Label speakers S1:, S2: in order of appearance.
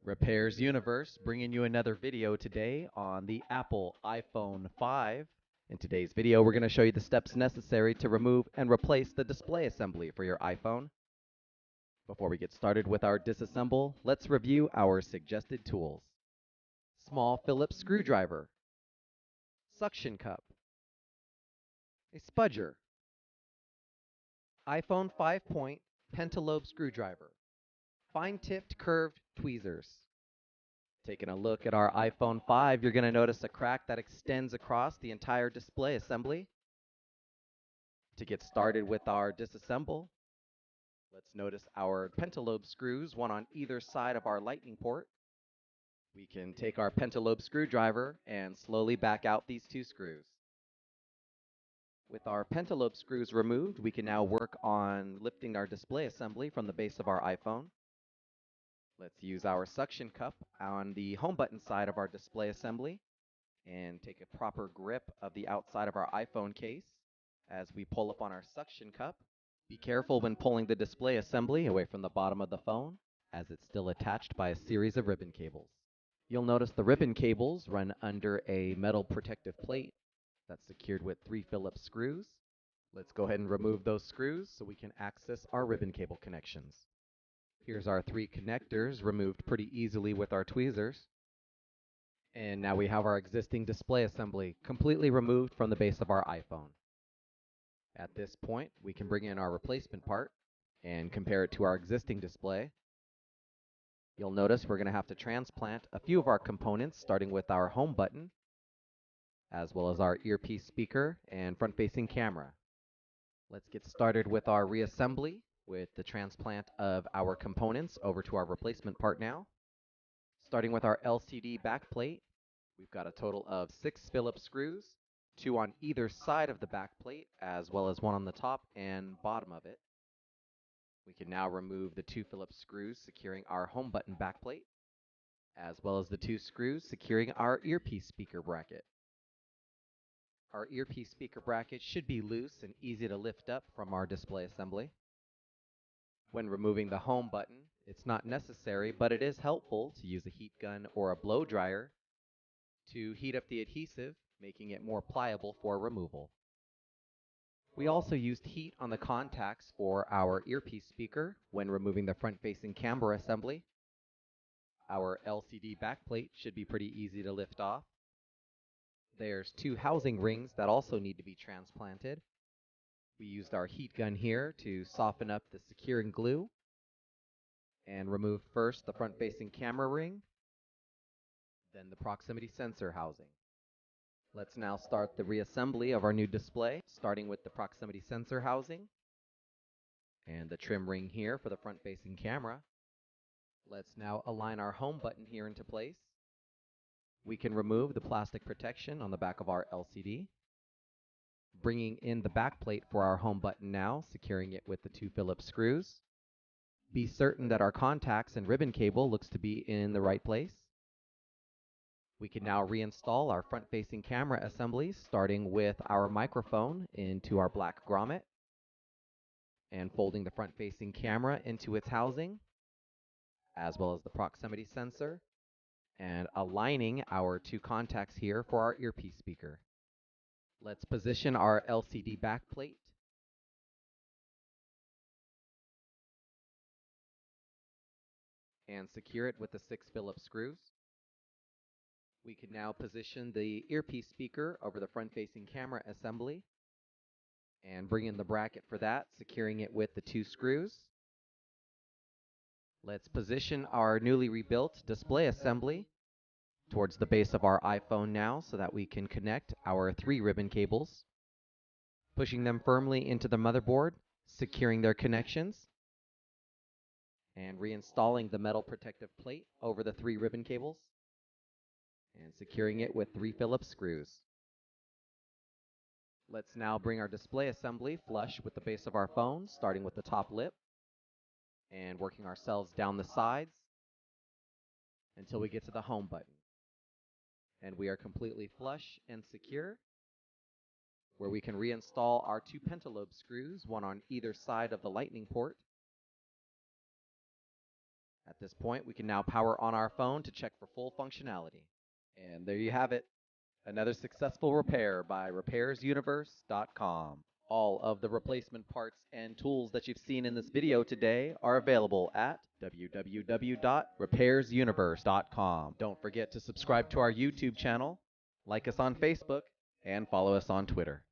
S1: Repairs Universe bringing you another video today on the Apple iPhone 5. In today's video, we're going to show you the steps necessary to remove and replace the display assembly for your iPhone. Before we get started with our disassemble, let's review our suggested tools. Small Phillips screwdriver, suction cup, a spudger, iPhone 5-point pentalobe screwdriver, fine-tipped curved tweezers. Taking a look at our iPhone 5, you're going to notice a crack that extends across the entire display assembly. To get started with our disassemble, let's notice our pentalobe screws, one on either side of our lightning port. We can take our pentalobe screwdriver and slowly back out these two screws. With our pentalobe screws removed, we can now work on lifting our display assembly from the base of our iPhone. Let's use our suction cup on the home button side of our display assembly and take a proper grip of the outside of our iPhone case as we pull up on our suction cup. Be careful when pulling the display assembly away from the bottom of the phone, as it's still attached by a series of ribbon cables. You'll notice the ribbon cables run under a metal protective plate that's secured with 3 Phillips screws. Let's go ahead and remove those screws so we can access our ribbon cable connections. Here's our 3 connectors removed pretty easily with our tweezers. And now we have our existing display assembly completely removed from the base of our iPhone. At this point, we can bring in our replacement part and compare it to our existing display. You'll notice we're going to have to transplant a few of our components, starting with our home button, as well as our earpiece speaker and front-facing camera. Let's get started with our reassembly with the transplant of our components over to our replacement part now. Starting with our LCD backplate, we've got a total of 6 Phillips screws, 2 on either side of the backplate, as well as 1 on the top and bottom of it. We can now remove the 2 Phillips screws securing our home button backplate, as well as the 2 screws securing our earpiece speaker bracket. Our earpiece speaker bracket should be loose and easy to lift up from our display assembly. When removing the home button, it's not necessary, but it is helpful to use a heat gun or a blow dryer to heat up the adhesive, making it more pliable for removal. We also used heat on the contacts for our earpiece speaker when removing the front-facing camera assembly. Our LCD backplate should be pretty easy to lift off. There's 2 housing rings that also need to be transplanted. We used our heat gun here to soften up the securing glue and remove first the front-facing camera ring, then the proximity sensor housing. Let's now start the reassembly of our new display, starting with the proximity sensor housing and the trim ring here for the front-facing camera. Let's now align our home button here into place. We can remove the plastic protection on the back of our LCD. Bringing in the backplate for our home button now, securing it with the 2 Phillips screws. Be certain that our contacts and ribbon cable looks to be in the right place. We can now reinstall our front-facing camera assemblies, starting with our microphone into our black grommet and folding the front-facing camera into its housing, as well as the proximity sensor, and aligning our 2 contacts here for our earpiece speaker. Let's position our LCD backplate and secure it with the 6 Phillips screws. We can now position the earpiece speaker over the front-facing camera assembly and bring in the bracket for that, securing it with the 2 screws. Let's position our newly rebuilt display assembly towards the base of our iPhone now so that we can connect our 3 ribbon cables, pushing them firmly into the motherboard, securing their connections, and reinstalling the metal protective plate over the 3 ribbon cables, and securing it with 3 Phillips screws. Let's now bring our display assembly flush with the base of our phone, starting with the top lip, and working ourselves down the sides until we get to the home button. And we are completely flush and secure, where we can reinstall our 2 pentalobe screws, one on either side of the lightning port, At this point, we can now power on our phone to check for full functionality. And there you have it. Another successful repair by RepairsUniverse.com. All of the replacement parts and tools that you've seen in this video today are available at www.RepairsUniverse.com. Don't forget to subscribe to our YouTube channel, like us on Facebook, and follow us on Twitter.